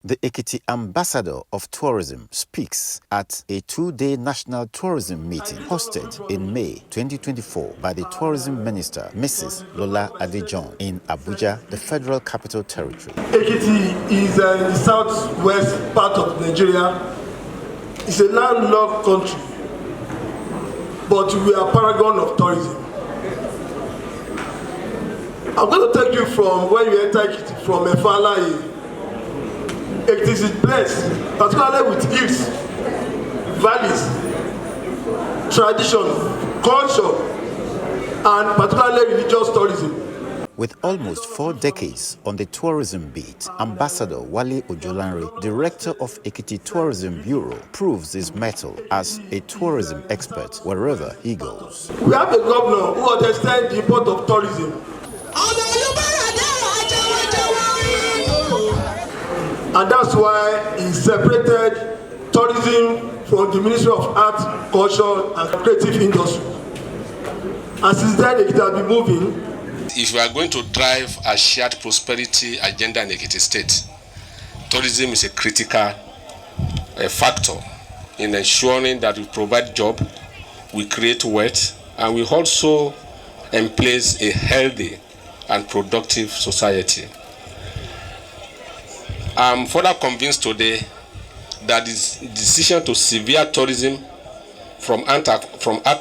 The Ekiti Ambassador of Tourism speaks at a two-day national tourism meeting hosted in May 2024 by the Tourism Minister, Mrs. Lola Adejon, in Abuja, the Federal Capital Territory. Ekiti is in the southwest part of Nigeria. It's a landlocked country, but we are Paragon of tourism. I'm going to take you from when you enter Ekiti, from Efala. Ekiti is blessed, particularly with hills, valleys, tradition, culture, and particularly religious tourism. With almost 4 decades on the tourism beat, Ambassador Wale Ojo-Lanre, Director of Ekiti Tourism Bureau, proves his mettle as a tourism expert wherever he goes. We have a governor who understands the import of tourism. And that's why he separated tourism from the Ministry of Art, Culture and Creative Industry. And since then, it has been moving. If we are going to drive a shared prosperity agenda in Ekiti State, tourism is a critical factor in ensuring that we provide jobs, we create wealth, and we also place a healthy and productive society. I'm further convinced today that this decision to sever tourism from art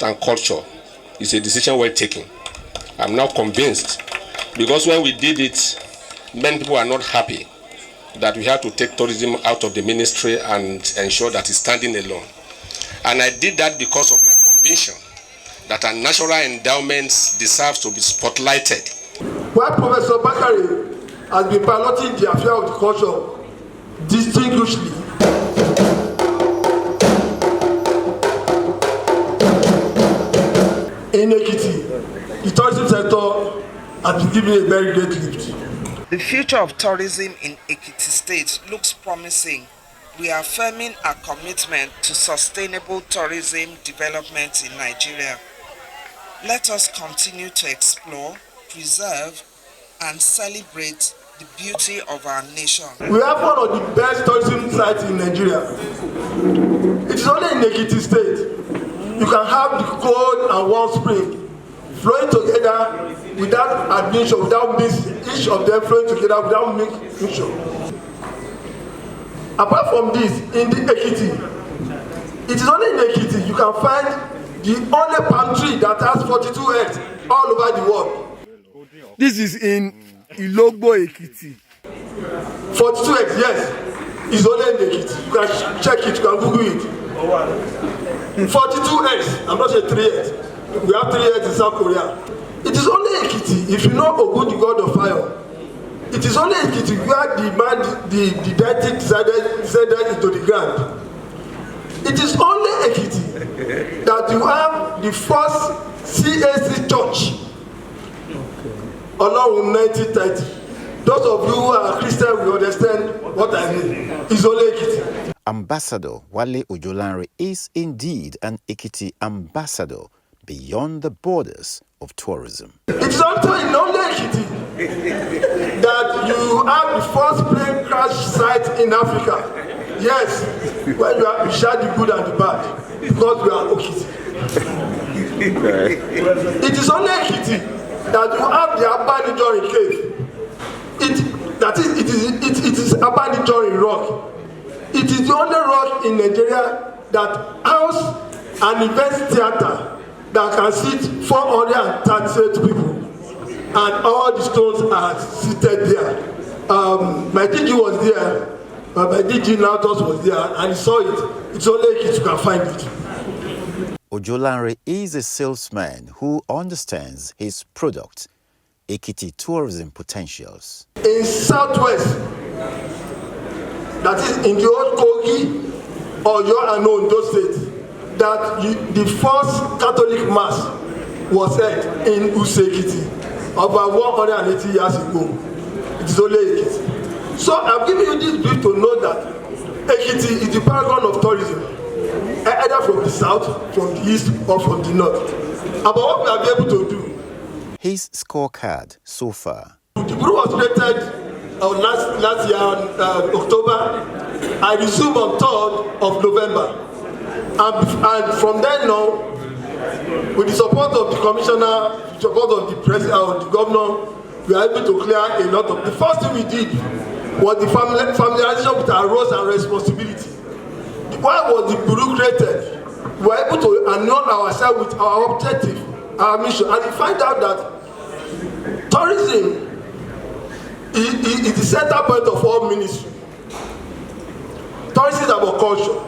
and culture is a decision well taken. I'm now convinced, because when we did it, many people are not happy that we had to take tourism out of the ministry and ensure that it's standing alone. And I did that because of my conviction that our natural endowments deserve to be spotlighted. While Professor Bakari has been piloting the affair of the culture distinguishedly, in Ekiti, the tourism sector has been given a very great lift. The future of tourism in Ekiti State looks promising. We are affirming our commitment to sustainable tourism development in Nigeria. Let us continue to explore, preserve, and celebrate the beauty of our nation. We have one of the best tourism sites in Nigeria. It is only in Ekiti State you can have the cold and warm spring flowing together without admission, without mixing, each of them flowing together without mixture. Apart from this, in the Ekiti, it is only in Ekiti you can find the only palm tree that has 42 heads all over the world. This is in Ilogbo, Ekiti. 42 heads, yes. It's only in Ekiti. You can check it, you can Google it. 42 heads, I'm not saying 3 heads. We have 3 heads in South Korea. It is only Ekiti, if you know Ogun, the god of fire. It is only Ekiti where the deity descended into the ground. It is only Ekiti that you have the first CAC church. Along 1930. Those of you who are Christian will understand what I mean. It's only Ekiti. Ambassador Wale Ojo-Lanre is indeed an Ekiti ambassador beyond the borders of tourism. It is also in only Ekiti that you have the first plane crash site in Africa. Yes, when you share the good and the bad, because we are Ekiti. It is only Ekiti that you have the Abanijorin cave. It is Abanijorin rock. It is the only rock in Nigeria that house an event theater that can seat 438 people, and all the stones are seated there. My DG was there, my DG Nautos was there, and he saw it. It's only Ekiti you can find it. Ojo-Lanre is a salesman who understands his product, Ekiti Tourism Potentials. In Southwest, that is in the old Kogi or Oyo and those states, that the first Catholic Mass was held in Ekiti about 180 years ago. It is only Ekiti. So I'm giving you this brief to know that Ekiti is the paragon of tourism, either from the south, from the east, or from the north. About what we are able to do. His scorecard so far. The group was rated last year, October. I resumed on 3rd of November. And from then on, with the support of the commissioner, support of the president, of the governor, we are able to clear a lot of. The first thing we did was the familiarization with our roles and responsibility. Why was the bureau created? We were able to annul ourselves with our objective, our mission, and we find out that tourism is the center point of all ministry. Tourism is about culture.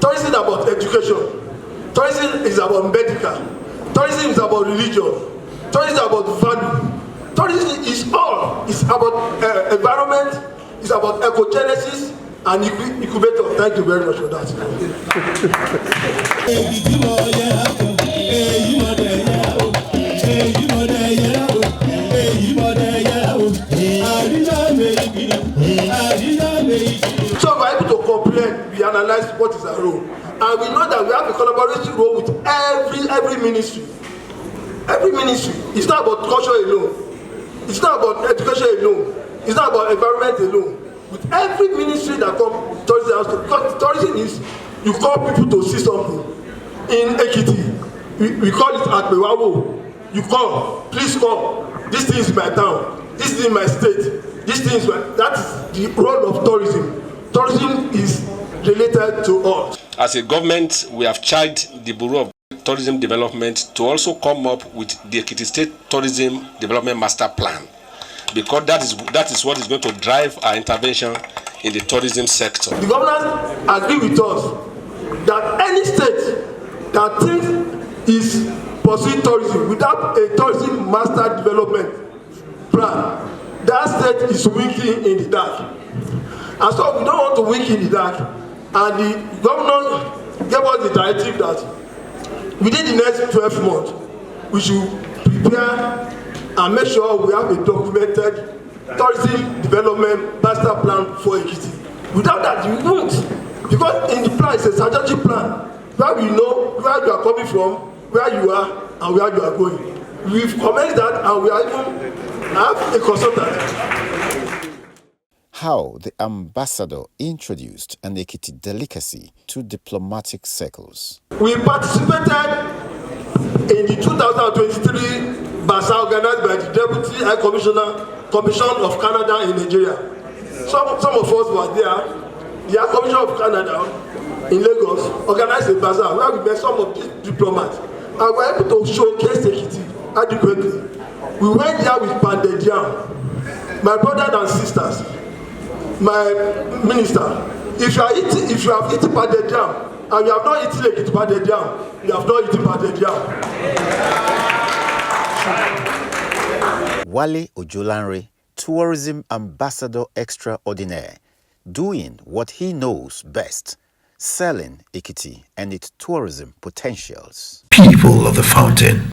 Tourism is about education. Tourism is about medical. Tourism is about religion. Tourism is about value. Tourism is all. It's about environment. It's about ecogenesis and incubator. Thank you very much for that. So we're able to comprehend, we analyze what is our role. And we know that we have a collaborative role with every ministry. Every ministry. It's not about culture alone. It's not about education alone. It's not about environment alone. With every ministry that comes, tourism has to, because tourism is, you call people to see something. In Ekiti, we call it Akbewawo. You come, please come. This thing is my town. This is my state. This thing is my, that is the role of tourism. Tourism is related to us. As a government, we have charged the Bureau of Tourism Development to also come up with the Ekiti State Tourism Development Master Plan, because that is what is going to drive our intervention in the tourism sector. The governors agree with us that any state that thinks is pursuing tourism without a tourism master development plan, that state is winking in the dark. And so we don't want to wink in the dark. And the governor gave us the directive that within the next 12 months, we should prepare and make sure we have a documented tourism development master plan for Ekiti. Without that, we won't. Because in the plan, it's a strategic plan where we know where you are coming from, where you are, and where you are going. We've commenced that, and we are even have a consultant. How the ambassador introduced an Ekiti delicacy to diplomatic circles. We participated in the 2023 Bazaar organized by the Deputy High Commission of Canada in Nigeria. Some of us were there. The High Commission of Canada in Lagos organized a bazaar where we met some of these diplomats and we were able to showcase Ekiti adequately. We went there with pounded yam. My brothers and sisters, my minister, if you have eaten pounded yam and you have not eaten Ekiti pounded yam, you have not eaten pounded yam. Wale Ojo-Lanre, Tourism Ambassador Extraordinaire, doing what he knows best, selling Ekiti and its tourism potentials. People of the fountain.